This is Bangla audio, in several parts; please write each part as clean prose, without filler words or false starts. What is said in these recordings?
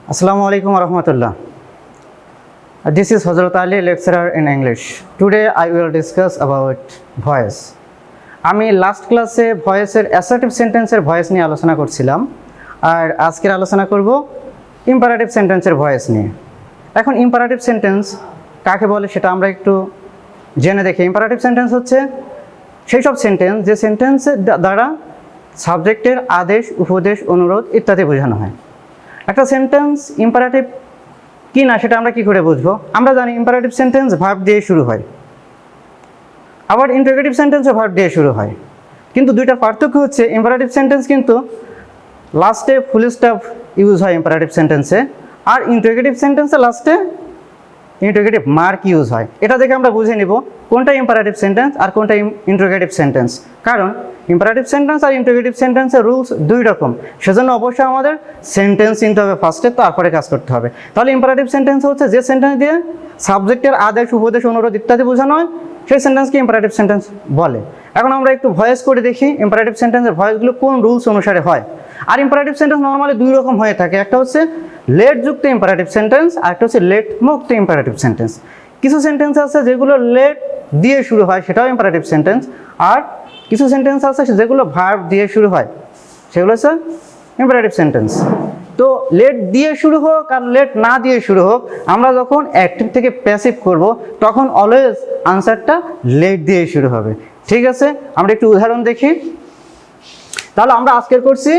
Assalamualaikum warahmatullah. This is Hazrat Ali, lecturer in English. Today I will discuss about voice. আমি লাস্ট ক্লাসে ভয়েসের অ্যাসার্টিভ সেন্টেন্সের ভয়েস নিয়ে আলোচনা করছিলাম, আর আজকের আলোচনা করব ইম্পারেটিভ সেন্টেন্সের ভয়েস নিয়ে। এখন ইম্পারেটিভ সেন্টেন্স কাকে বলে সেটা আমরা একটু জেনে দেখি। ইম্পারেটিভ সেন্টেন্স হচ্ছে সেই সব সেন্টেন্স যে সেন্টেন্সের দ্বারা সাবজেক্টের আদেশ, উপদেশ, অনুরোধ ইত্যাদি বোঝানো হয়। একটা সেন্টেন্স ইম্পারেটিভ কি না সেটা আমরা কি করে বুঝবো? আমরা জানি ইম্পারেটিভ সেন্টেন্স ভার্ব দিয়ে শুরু হয়, আবার ইন্টারোগেটিভ সেন্টেন্সও ভার্ব দিয়ে শুরু হয়। কিন্তু দুইটার পার্থক্য হচ্ছে ইম্পারেটিভ সেন্টেন্স কিন্তু লাস্টে ফুল স্টপ ইউজ হয় ইম্পারেটিভ সেন্টেন্সে, আর ইন্টারোগেটিভ সেন্টেন্সে লাস্টে ইন্টারোগেটিভ মার্ক ইউজ হয়। এটা দেখে আমরা বুঝে নিব কোনটা ইম্পারেটিভ সেন্টেন্স আর কোনটা ইন্টারোগেটিভ সেন্টেন্স, কারণ ইম্পারেটিভ সেন্টেন্স আর ইন্টারোগেটিভ সেন্টেন্সের রুলস দুই রকম। সেজন্য অবশ্যই আমাদের সেন্টেন্স চিনতে হবে ফার্স্টে, তারপরে কাজ করতে হবে। তাহলে ইম্পারেটিভ সেন্টেন্স হচ্ছে যে সেন্টেন্স দিয়ে সাবজেক্টের আদেশ, উপদেশ, অনুরোধ ইত্যাদি বোঝানো হয়, সেই সেন্টেন্সকে ইম্পারেটিভ সেন্টেন্স বলে। এখন আমরা একটু ভয়েস করে দেখি ইম্পারেটিভ সেন্টেন্সের ভয়েসগুলো কোন রুলস অনুসারে হয়। আর ইম্পারেটিভ সেন্টেন্স নর্মালি দুই রকম হয়ে থাকে, একটা হচ্ছে লেট যুক্ত ইম্পারেটিভ সেন্টেন্স আর একটা হচ্ছে লেট মুক্ত ইম্পারেটিভ সেন্টেন্স। কিছু সেন্টেন্স আছে যেগুলো লেট দিয়ে শুরু হয়, সেটাও ইম্পারেটিভ সেন্টেন্স, আর কিছু সেন্টেন্স আছে যেগুলো ভার্ব দিয়ে শুরু হয়, সেগুলো হচ্ছে ইম্পারেটিভ সেন্টেন্স। তো লেট দিয়ে শুরু হোক আর লেট না দিয়ে শুরু হোক, আমরা যখন অ্যাক্টিভ থেকে প্যাসিভ করব তখন অলওয়েজ আনসারটা লেট দিয়ে শুরু হবে। ঠিক আছে, আমরা একটু উদাহরণ দেখি। তাহলে আমরা আজকের করছি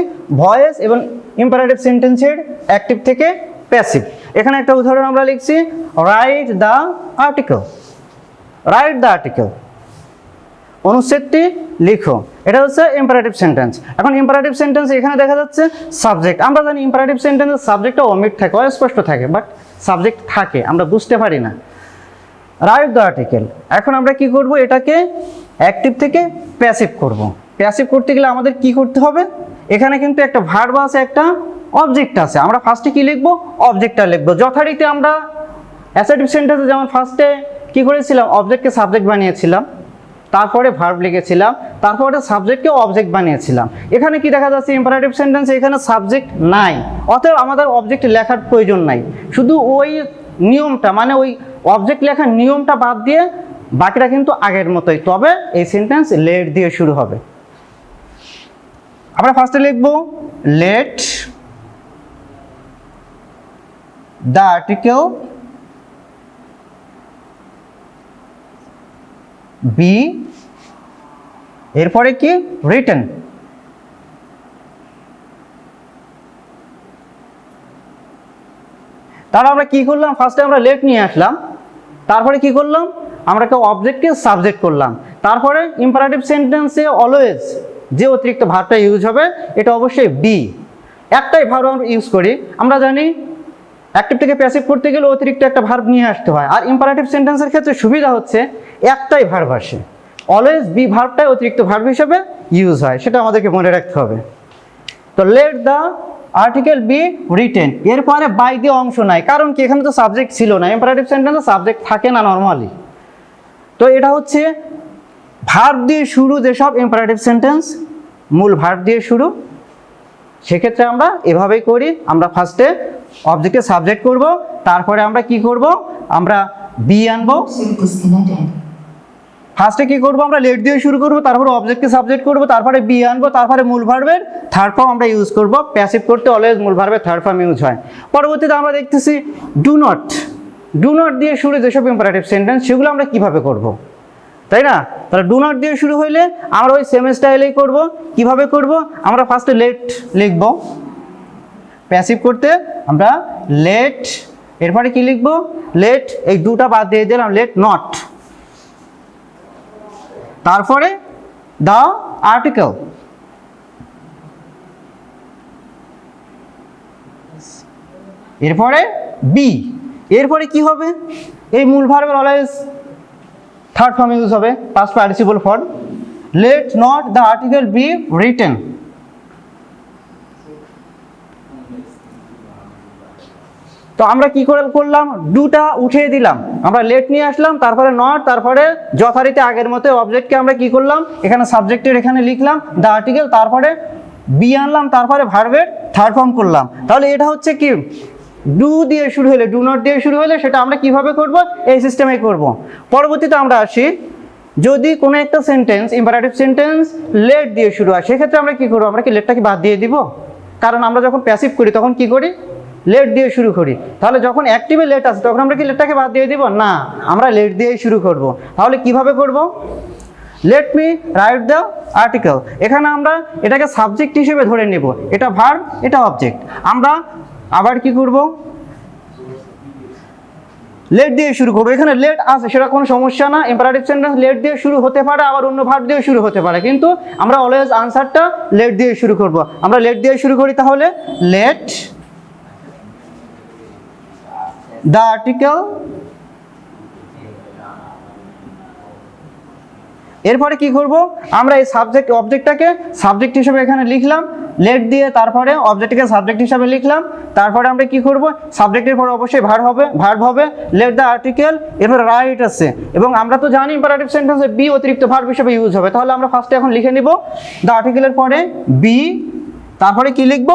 ভয়েস এবং ইম্পারেটিভ সেন্টেন্সের অ্যাক্টিভ থেকে প্যাসিভ। এখানে একটা উদাহরণ আমরা লিখছি, write the article. Write the article, অনুচ্ছেদটি লিখো, এটা হচ্ছে ইম্পারেটিভ সেন্টেন্স। এখন ইম্পারেটিভ সেন্টেন্স এখানে দেখা যাচ্ছে সাবজেক্ট। আমরা জানি ইম্পারেটিভ সেন্টেন্সের সাবজেক্টটা অমিট থাকে, অস্পষ্ট থাকে, বাট সাবজেক্ট থাকে, আমরা বুঝতে পারি না। রাইট দ্য আর্টিকেল, এখন আমরা কি করব, এটাকে অ্যাক্টিভ থেকে প্যাসিভ করব। প্যাসিভ করতে গেলে আমাদের কি করতে হবে? এখানে কিন্তু একটা ভার্ব আছে, একটা অবজেক্ট আছে। আমরা ফার্স্টে কি লিখবো? অবজেক্টটা লিখবো। যথারীতি আমরা অ্যাসার্টিভ সেন্টেন্সে যেমন ফার্স্টে কি করেছিলাম, অবজেক্টকে সাবজেক্ট বানিয়েছিলাম, তারপরে ভার্ব লিখেছিলাম, তারপরে সাবজেক্টকে অবজেক্ট বানিয়েছিলাম। এখানে কি দেখা যাচ্ছে, ইম্পারেটিভ সেন্টেন্সে এখানে সাবজেক্ট নাই, অতএব আমাদের অবজেক্ট লেখার প্রয়োজন নাই। শুধু ওই নিয়মটা, মানে ওই অবজেক্ট লেখার নিয়মটা বাদ দিয়ে বাকিটা কিন্তু আগের মতোই, তবে এই সেন্টেন্স লেট দিয়ে শুরু হবে। আমরা ফার্স্টে লিখবো লেট দ্য আর্টিকেল বি, এরপরে কি রিটেন। তাহলে আমরা কি করলাম, ফার্স্টে আমরা লেট নিয়ে আসলাম, তারপরে কি করলাম, আমরা একটা অবজেক্টকে সাবজেক্ট করলাম। তারপরে ইম্পারেটিভ সেন্টেন্সে অলওয়েজ যে অতিরিক্ত ভার্বটা ইউজ হবে এটা অবশ্যই বি। একটাই ভার্ব আমরা ইউজ করি, আমরা জানি অ্যাক্টিভ থেকে প্যাসিভ করতে গেলে অতিরিক্ত একটা ভার্ব নিয়ে আসতে হয়, আর ইম্পারেটিভ সেন্টেন্সের ক্ষেত্রে সুবিধা হচ্ছে একটাই ভার্ব আসে, অলওয়েজ বি ভার্বটাই অতিরিক্ত ভার্ব হিসেবে ইউজ হয়, সেটা আমাদেরকে মনে রাখতে হবে। তো late the article be written, এরপরে বাই দিয়ে অংশ নাই, কারণ কি এখানে তো সাবজেক্ট ছিল না, ইম্পারেটিভ সেন্টেন্সে সাবজেক্ট থাকে না নর্মালি। তো এটা হচ্ছে ভার্ব দিয়ে শুরু, যেসব ইম্পারেটিভ সেন্টেন্স মূল ভার্ব দিয়ে শুরু, সেক্ষেত্রে আমরা এভাবেই করি। আমরা ফার্স্টে অবজেক্টকে সাবজেক্ট করব, তারপরে আমরা কি করব, আমরা বি আনবো। ফার্স্টে কি করব, আমরা লেট দিয়ে শুরু করব, তারপরে অবজেক্টকে সাবজেক্ট করব, তারপরে বি আনবো, তারপরে মূল ভার্বের থার্ড ফর্ম আমরা ইউজ করব। প্যাসিভ করতে অলওয়েজ মূল ভার্বের থার্ড ফর্ম ইউজ হয়। পরবর্তীতে আমরা দেখতেছি ডু নট। ডু নট দিয়ে শুরু যেসব ইম্পারেটিভ সেন্টেন্স, সেগুলো আমরা কিভাবে করব, তাই না? তাহলে ডু নট দিয়ে শুরু হইলে আমরা ওই সেম স্টাইলেই করব। কিভাবে করব, আমরা ফার্স্টে লেট লিখব, প্যাসিভ করতে আমরা লেট, এরপরে কি লিখব, লেট, এই দুটা বাদ দিয়ে দিলাম, লেট নট, তারপরে দ্য আর্টিকেল, এরপরে বি, এরপরে কি হবে, এই মূল ভার্বের অলওয়েজ থার্ড ফর্ম ইউজ হবে, past participle form. Let not the article be written. তো আমরা কি করলাম, দুটা উঠিয়ে দিলাম, আমরা লেট নিয়ে আসলাম, তারপরে নট, তারপরে যথারীতি আগের মতো অবজেক্টকে আমরা কি করলাম, এখানে সাবজেক্টের এখানে লিখলাম দ্য আর্টিকেল, তারপরে বি আনলাম, তারপরে ভার্বের থার্ড ফর্ম করলাম। তাহলে এটা হচ্ছে কি ডু দিয়ে শুরু হলে, ডু নট দিয়ে শুরু হলে সেটা আমরা কিভাবে করব, এই সিস্টেমে করব। পরবর্তীতে আমরা আসি, যদি কোনো একটা সেন্টেন্স ইম্পারেটিভ সেন্টেন্স লেট দিয়ে শুরু হয়, সেক্ষেত্রে আমরা কি করবো, আমরা কি লেটটাকে বাদ দিয়ে দিব? কারণ আমরা যখন প্যাসিভ করি তখন কি করি, লেট দিয়ে শুরু করি। তাহলে যখন অ্যাক্টিভে লেট আছে তখন আমরা কি লেটটাকে বাদ দিয়ে দিব? না, আমরা লেট দিয়েই শুরু করব। তাহলে কিভাবে করব? Let me right the article. এখানে আমরা এটাকে সাবজেক্ট হিসেবে ধরে নেব, এটা ভার্ব, এটা অবজেক্ট। আমরা আবার কি করব, লেট দিয়ে শুরু করবো। এখানে লেট আছে সেটা কোনো সমস্যা না, ইম্পারেটিভ সেন্টেন্স লেট দিয়ে শুরু হতে পারে, আবার অন্য ভার্ব দিয়ে শুরু হতে পারে, কিন্তু আমরা অলওয়েজ আনসারটা লেট দিয়ে শুরু করব। আমরা লেট দিয়ে শুরু করি, তাহলে লেট দ্য আর্টিকেল। এরপরে কি করব, আমরা এই সাবজেক্ট অবজেক্টটাকে সাবজেক্ট হিসেবে এখানে লিখলাম, লেট দিয়ে, তারপরে অবজেক্টকে সাবজেক্ট হিসেবে লিখলাম, তারপরে আমরা কি করব, সাবজেক্টের পর অবশ্যই ভার্ব হবে, লেট দ্য আর্টিকেল, এরপর রাইট আছে, এবং আমরা তো জানি ইম্পারেটিভ সেন্টেন্সে বি অতিরিক্ত ভার্ব হিসেবে ইউজ হবে। তাহলে আমরা ফার্স্টে এখন লিখে নিব দ্য আর্টিকেলের পরে বি, তারপরে কি লিখব,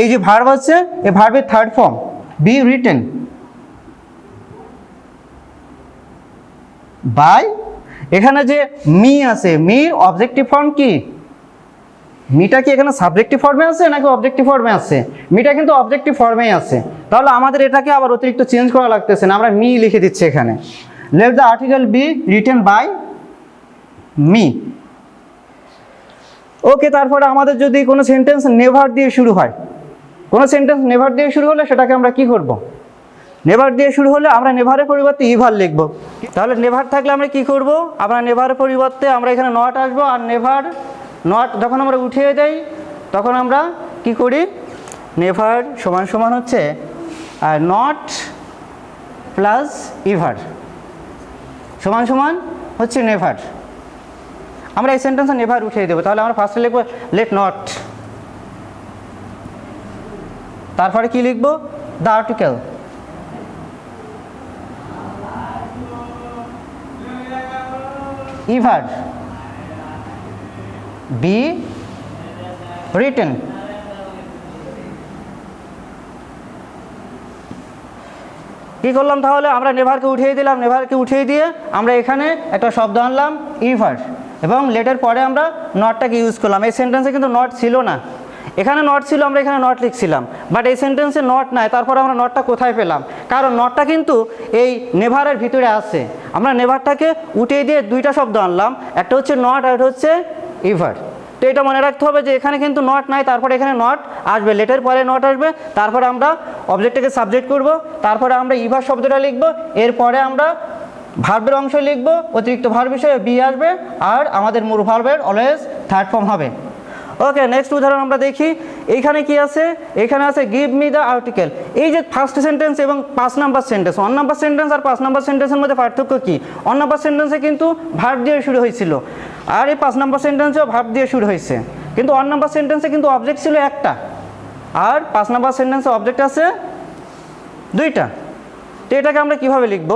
এই যে ভার্ব আছে এই ভার্বের third form be written by, এখানে যে মি আছে, মির অবজেক্টিভ ফর্ম কি, মিটা কি এখানে সাবজেক্টিভ ফর্মে আছে নাকি অবজেক্টিভ ফর্মে আছে? মিটা কিন্তু অবজেক্টিভ ফর্মেই আছে। তাহলে আমাদের এটাকে আবার অতিরিক্ত চেঞ্জ করা লাগতেছে না, আমরা মি লিখে দিচ্ছি এখানে। Let the article be written by me. Okay, তারপরে আমাদের যদি কোনো সেন্টেন্স নেভার দিয়ে শুরু হয়, কোনো সেন্টেন্স নেভার দিয়ে শুরু হলে সেটাকে আমরা কি করব, নেভার দিয়ে শুরু হলে আমরা নেভারের পরিবর্তে ইভার লিখব। তাহলে নেভার থাকলে আমরা কি করব, আমরা নেভারের পরিবর্তে আমরা এখানে নট আসবো, আর নেভার নট যখন আমরা উঠিয়ে দেই তখন আমরা কি করি, নেভার সমান সমান হচ্ছে নট প্লাস ইভার সমান সমান হচ্ছে নেভার। আমরা এই সেন্টেন্সে নেভার উঠিয়ে দেবো। তাহলে আমরা ফার্স্টে লিখবো লেট নট, তারপরে কি লিখবো, the article, ever be written. কি করলাম, তাহলে আমরা নেভারকে উঠিয়ে দিলাম, নেভারকে উঠিয়ে দিয়ে আমরা এখানে একটা শব্দ আনলাম ইভার, এবং লেটের পরে আমরা নটটাকে ইউজ করলাম। এই সেন্টেন্সে কিন্তু নট ছিল না, এখানে নট ছিল, আমরা এখানে নট লিখছিলাম, বাট এই সেন্টেন্সে নট নাই। তারপরে আমরা নটটা কোথায় পেলাম, কারণ নটটা কিন্তু এই নেভারের ভিতরে আছে। আমরা নেভারটাকে উঠিয়ে দিয়ে দুইটা শব্দ আনলাম, একটা হচ্ছে নট আর একটা হচ্ছে ইভার। তো এটা মনে রাখতে হবে যে এখানে কিন্তু নট নাই, তারপরে এখানে নট আসবে, লেটের পরে নট আসবে, তারপরে আমরা অবজেক্টটাকে সাবজেক্ট করব, তারপরে আমরা ইভার শব্দটা লিখব, এরপরে আমরা ভার্বের অংশ লিখব, অতিরিক্ত ভার্ব হিসেবে বি আসবে, আর আমাদের মূল ভার্বের অলওয়েজ থার্ড ফর্ম হবে। ওকে, নেক্সট উদাহরণ আমরা দেখি। এইখানে কি আছে, এখানে আছে গিভ মি দ্য আর্টিকেল। এই যে ফার্স্ট সেন্টেন্স এবং 5 নাম্বার সেন্টেন্স, 1 নাম্বার সেন্টেন্স আর 5 নাম্বার সেন্টেন্সের মধ্যে পার্থক্য কি? 1 নাম্বার সেন্টেন্সে কিন্তু ভার্ব দিয়ে শুরু হয়েছিল, আর এই 5 নাম্বার সেন্টেন্সেও ভার্ব দিয়ে শুরু হয়েছে, কিন্তু 1 নাম্বার সেন্টেন্সে কিন্তু অবজেক্ট ছিল একটা, আর 5 নাম্বার সেন্টেন্সে অবজেক্ট আছে দুইটা। তো এটাকে আমরা কিভাবে লিখব?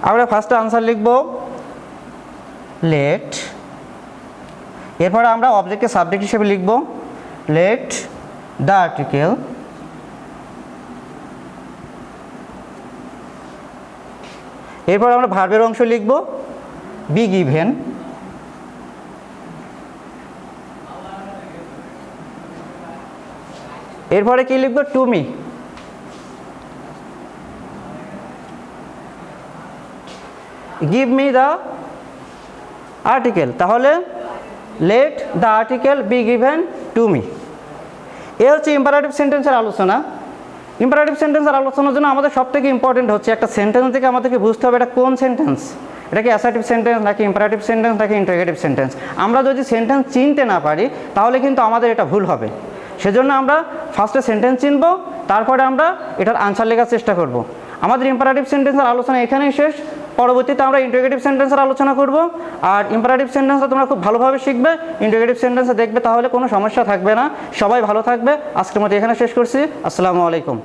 আমরা ফার্স্টে আনসার লিখব লেট, এরপরে আমরা অবজেক্টকে সাবজেক্ট হিসেবে লিখব লেট দ্য আর্টিকেল, এরপর আমরা ভার্বের অংশ লিখব বি গিভেন, এরপরে কি লিখব, to me, give me the article, তাহলে let the article be given to me. এ হচ্ছে ইম্পারেটিভ সেন্টেন্সের আলোচনা। ইম্পারেটিভ সেন্টেন্সের আলোচনার জন্য আমাদের সবথেকে ইম্পর্টেন্ট হচ্ছে একটা সেন্টেন্স থেকে আমাদেরকে বুঝতে হবে এটা কোন সেন্টেন্স, এটা কি অ্যাসার্টিভ সেন্টেন্স নাকি ইম্পারেটিভ সেন্টেন্স নাকি ইন্টারোগেটিভ সেন্টেন্স। আমরা যদি সেন্টেন্স চিনতে না পারি তাহলে কিন্তু আমাদের এটা ভুল হবে। সেজন্য আমরা ফার্স্টে সেন্টেন্স চিনব, তারপরে আমরা এটার আনসার লেখার চেষ্টা করব। আমাদের ইম্পারেটিভ সেন্টেন্সের আলোচনা এখানেই শেষ। পরবর্তীতে আমরা ইন্টারোগেটিভ সেন্টেন্সের আলোচনা করব। আর ইম্পারেটিভ সেন্টেন্সটা তোমরা খুব ভালোভাবে শিখবে, ইন্টারোগেটিভ সেন্টেন্সে দেখবে, তাহলে কোনো সমস্যা থাকবে না। সবাই ভালো থাকবে। আজকের মতো এখানে শেষ করছি। আসসালামু আলাইকুম।